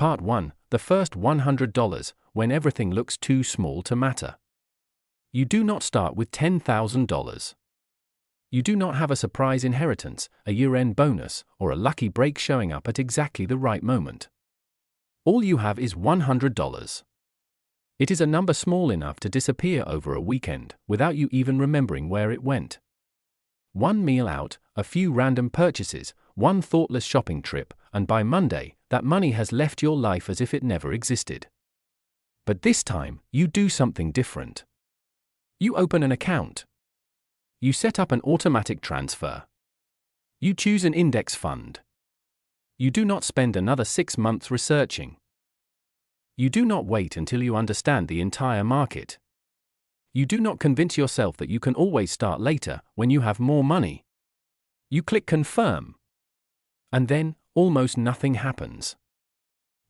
Part 1. The first $100, when everything looks too small to matter. You do not start with $10,000. You do not have a surprise inheritance, a year-end bonus, or a lucky break showing up at exactly the right moment. All you have is $100. It is a number small enough to disappear over a weekend, without you even remembering where it went. One meal out, a few random purchases, one thoughtless shopping trip, and by Monday, that money has left your life as if it never existed. But this time, you do something different. You open an account. You set up an automatic transfer. You choose an index fund. You do not spend another 6 months researching. You do not wait until you understand the entire market. You do not convince yourself that you can always start later, when you have more money. You click confirm. And then, almost nothing happens.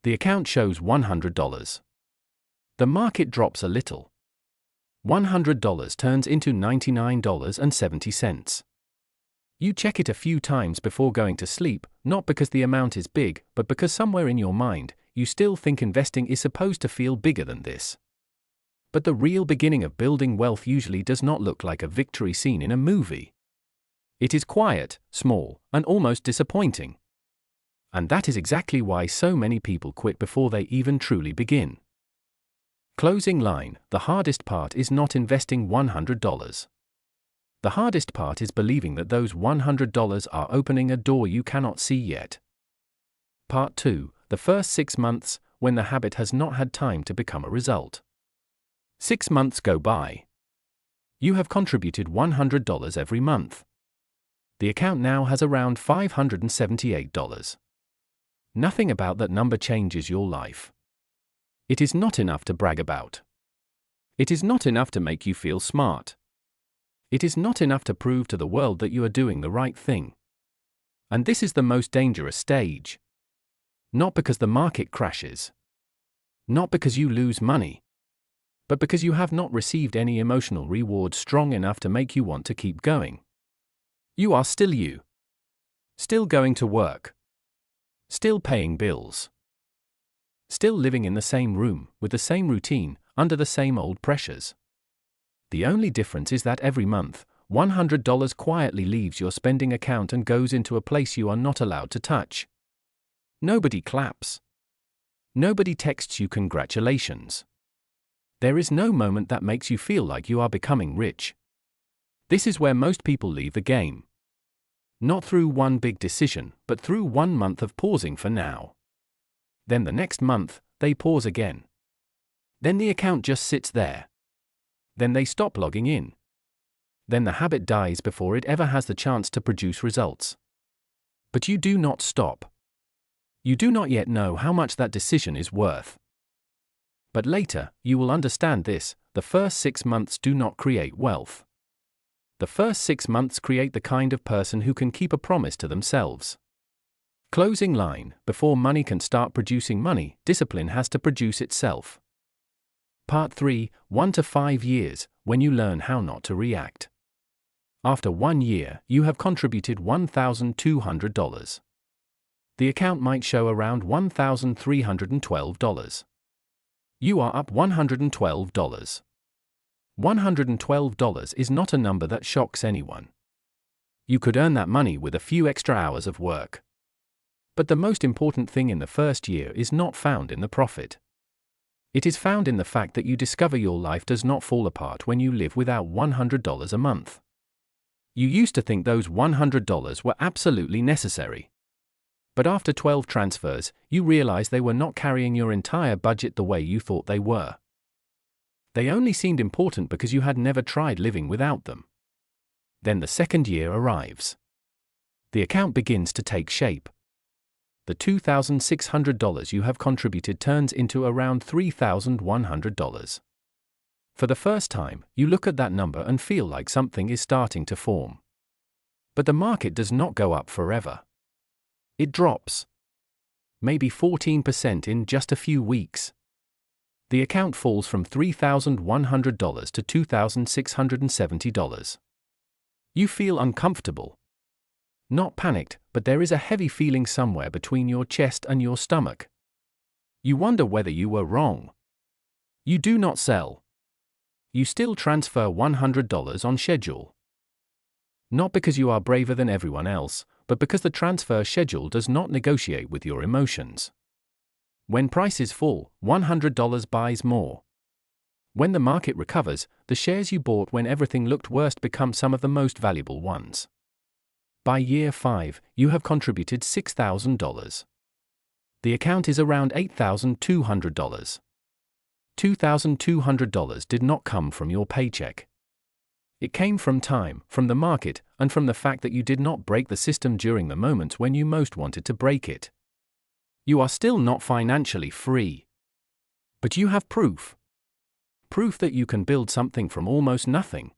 The account shows $100. The market drops a little. $100 turns into $99.70. You check it a few times before going to sleep, not because the amount is big, but because somewhere in your mind, you still think investing is supposed to feel bigger than this. But the real beginning of building wealth usually does not look like a victory scene in a movie. It is quiet, small, and almost disappointing. And that is exactly why so many people quit before they even truly begin. Closing line: the hardest part is not investing $100. The hardest part is believing that those $100 are opening a door you cannot see yet. Part 2. The first 6 months, when the habit has not had time to become a result. 6 months go by. You have contributed $100 every month. The account now has around $578. Nothing about that number changes your life. It is not enough to brag about. It is not enough to make you feel smart. It is not enough to prove to the world that you are doing the right thing. And this is the most dangerous stage. Not because the market crashes. Not because you lose money. But because you have not received any emotional reward strong enough to make you want to keep going. You are still you. Still going to work. Still paying bills. Still living in the same room, with the same routine, under the same old pressures. The only difference is that every month, $100 quietly leaves your spending account and goes into a place you are not allowed to touch. Nobody claps. Nobody texts you congratulations. There is no moment that makes you feel like you are becoming rich. This is where most people leave the game. Not through one big decision, but through 1 month of pausing for now. Then the next month, they pause again. Then the account just sits there. Then they stop logging in. Then the habit dies before it ever has the chance to produce results. But you do not stop. You do not yet know how much that decision is worth. But later, you will understand this: the first 6 months do not create wealth. The first 6 months create the kind of person who can keep a promise to themselves. Closing line: before money can start producing money, discipline has to produce itself. Part 3. 1 to 5 years, when you learn how not to react. After 1 year, you have contributed $1,200. The account might show around $1,312. You are up $112. $112 is not a number that shocks anyone. You could earn that money with a few extra hours of work. But the most important thing in the first year is not found in the profit. It is found in the fact that you discover your life does not fall apart when you live without $100 a month. You used to think those $100 were absolutely necessary. But after 12 transfers, you realize they were not carrying your entire budget the way you thought they were. They only seemed important because you had never tried living without them. Then the second year arrives. The account begins to take shape. The $2,600 you have contributed turns into around $3,100. For the first time, you look at that number and feel like something is starting to form. But the market does not go up forever. It drops. Maybe 14% in just a few weeks. The account falls from $3,100 to $2,670. You feel uncomfortable. Not panicked, but there is a heavy feeling somewhere between your chest and your stomach. You wonder whether you were wrong. You do not sell. You still transfer $100 on schedule. Not because you are braver than everyone else, but because the transfer schedule does not negotiate with your emotions. When prices fall, $100 buys more. When the market recovers, the shares you bought when everything looked worst become some of the most valuable ones. By year 5, you have contributed $6,000. The account is around $8,200. $2,200 did not come from your paycheck. It came from time, from the market, and from the fact that you did not break the system during the moments when you most wanted to break it. You are still not financially free. But you have proof. Proof that you can build something from almost nothing.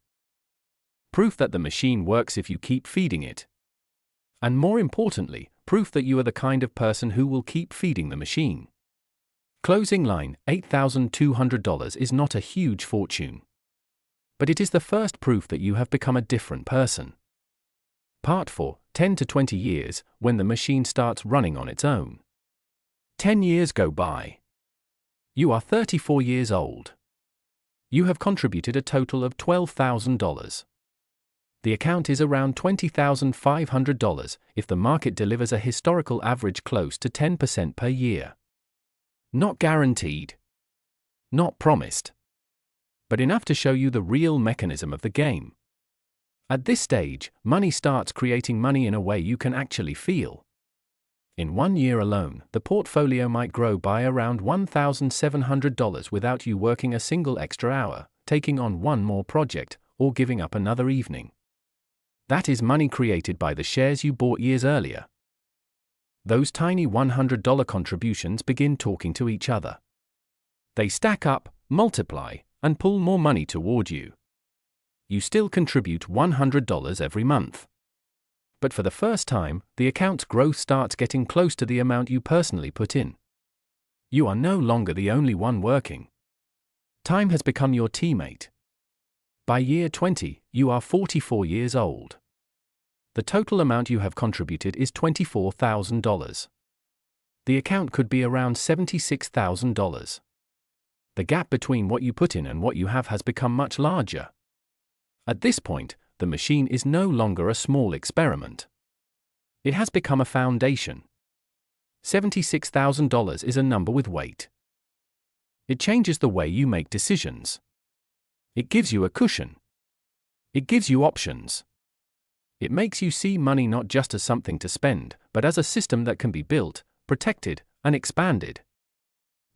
Proof that the machine works if you keep feeding it. And more importantly, proof that you are the kind of person who will keep feeding the machine. Closing line, $8,200 is not a huge fortune. But it is the first proof that you have become a different person. Part 4, 10 to 20 years, when the machine starts running on its own. 10 years go by. You are 34 years old. You have contributed a total of $12,000. The account is around $20,500 if the market delivers a historical average close to 10% per year. Not guaranteed. Not promised. But enough to show you the real mechanism of the game. At this stage, money starts creating money in a way you can actually feel. In 1 year alone, the portfolio might grow by around $1,700 without you working a single extra hour, taking on one more project, or giving up another evening. That is money created by the shares you bought years earlier. Those tiny $100 contributions begin talking to each other. They stack up, multiply, and pull more money toward you. You still contribute $100 every month. But for the first time, the account's growth starts getting close to the amount you personally put in. You are no longer the only one working. Time has become your teammate. By year 20, you are 44 years old. The total amount you have contributed is $24,000. The account could be around $76,000. The gap between what you put in and what you have has become much larger. At this point, the machine is no longer a small experiment. It has become a foundation. $76,000 is a number with weight. It changes the way you make decisions. It gives you a cushion. It gives you options. It makes you see money not just as something to spend, but as a system that can be built, protected, and expanded.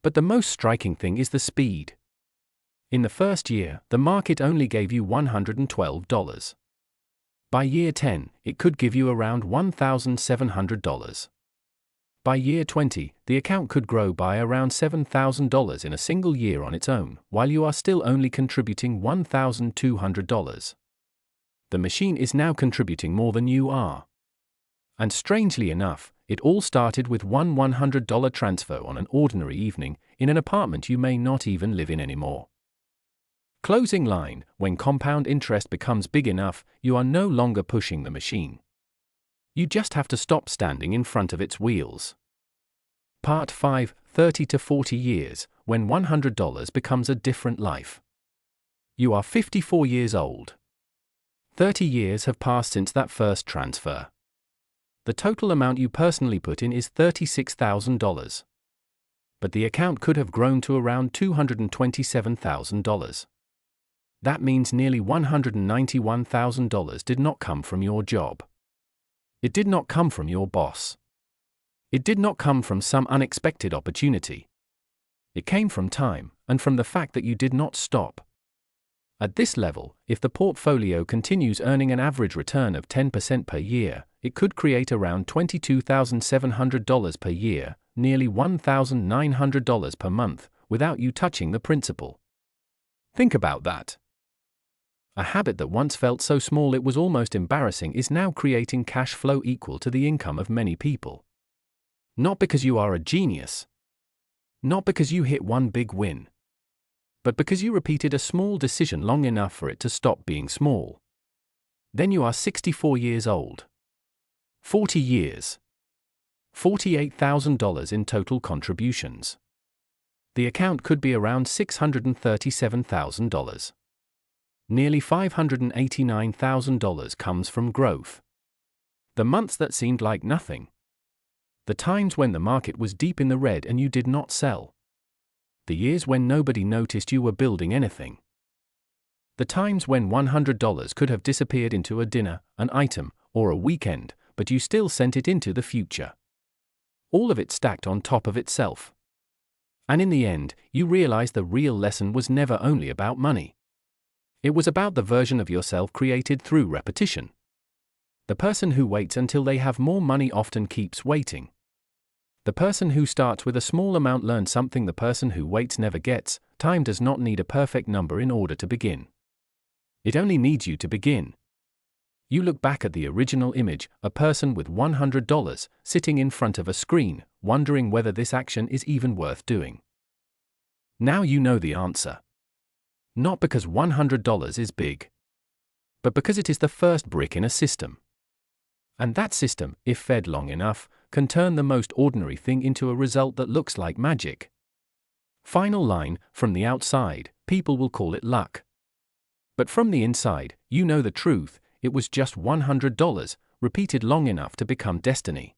But the most striking thing is the speed. In the first year, the market only gave you $112. By year 10, it could give you around $1,700. By year 20, the account could grow by around $7,000 in a single year on its own, while you are still only contributing $1,200. The machine is now contributing more than you are. And strangely enough, it all started with one $100 transfer on an ordinary evening, in an apartment you may not even live in anymore. Closing line, when compound interest becomes big enough, you are no longer pushing the machine. You just have to stop standing in front of its wheels. Part 5, 30 to 40 years, when $100 becomes a different life. You are 54 years old. 30 years have passed since that first transfer. The total amount you personally put in is $36,000. But the account could have grown to around $227,000. That means nearly $191,000 did not come from your job. It did not come from your boss. It did not come from some unexpected opportunity. It came from time, and from the fact that you did not stop. At this level, if the portfolio continues earning an average return of 10% per year, it could create around $22,700 per year, nearly $1,900 per month, without you touching the principal. Think about that. A habit that once felt so small it was almost embarrassing is now creating cash flow equal to the income of many people. Not because you are a genius. Not because you hit one big win. But because you repeated a small decision long enough for it to stop being small. Then you are 64 years old. 40 years. $48,000 in total contributions. The account could be around $637,000. Nearly $589,000 comes from growth. The months that seemed like nothing. The times when the market was deep in the red and you did not sell. The years when nobody noticed you were building anything. The times when $100 could have disappeared into a dinner, an item, or a weekend, but you still sent it into the future. All of it stacked on top of itself. And in the end, you realize the real lesson was never only about money. It was about the version of yourself created through repetition. The person who waits until they have more money often keeps waiting. The person who starts with a small amount learns something the person who waits never gets. Time does not need a perfect number in order to begin. It only needs you to begin. You look back at the original image, a person with $100 sitting in front of a screen, wondering whether this action is even worth doing. Now you know the answer. Not because $100 is big, but because it is the first brick in a system. And that system, if fed long enough, can turn the most ordinary thing into a result that looks like magic. Final line, from the outside, people will call it luck. But from the inside, you know the truth. It was just $100, repeated long enough to become destiny.